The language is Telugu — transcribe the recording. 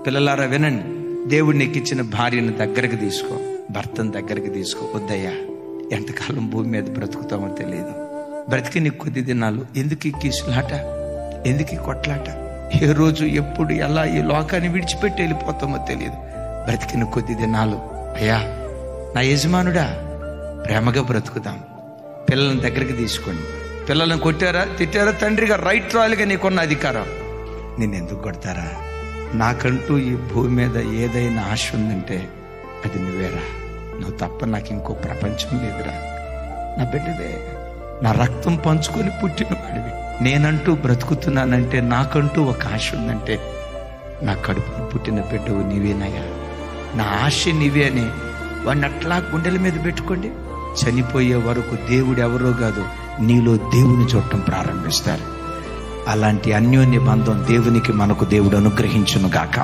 పిల్లలారా వినండి, దేవుడు నీకు ఇచ్చిన భార్యను దగ్గరకు తీసుకో, భర్తను దగ్గరికి తీసుకో. వద్దయ్యా, ఎంతకాలం భూమి మీద బ్రతుకుతామో తెలియదు. బ్రతికి నీకు కొద్ది దినాలు. ఎందుకు ఈ కీసులాట, ఎందుకు ఈ కొట్లాట? ఏ రోజు ఎప్పుడు ఎలా ఈ లోకాన్ని విడిచిపెట్టి వెళ్ళిపోతామో తెలియదు. బ్రతికిన కొద్ది దినాలు అయ్యా నా యజమానుడా, ప్రేమగా బ్రతుకుదాం. పిల్లలను దగ్గరికి తీసుకోండి. పిల్లలను కొట్టారా, తిట్టారా, తండ్రిగా రైట్ రాయలుగా నీకున్న అధికారం నేను ఎందుకు కొడతారా? నాకంటూ ఈ భూమి మీద ఏదైనా ఆశ ఉందంటే అది నువ్వేరా. నువ్వు తప్ప నాకు ఇంకో ప్రపంచం లేదురా. నా బిడ్డవే, నా రక్తం పంచుకొని పుట్టిన వాడివి. నేనంటూ బ్రతుకుతున్నానంటే, నాకంటూ ఒక ఆశ ఉందంటే, నా కడుపును పుట్టిన బిడ్డవు నీవేనయ్యా. నా ఆశ నీవే అని వాడిని అట్లా గుండెల మీద పెట్టుకోండి. చనిపోయే వరకు దేవుడు ఎవరో కాదు, నీలో దేవుని చూడటం ప్రారంభిస్తారు. అలాంటి అన్యోన్య బంధం దేవునికి మనకు దేవుడు అనుగ్రహించును గాక.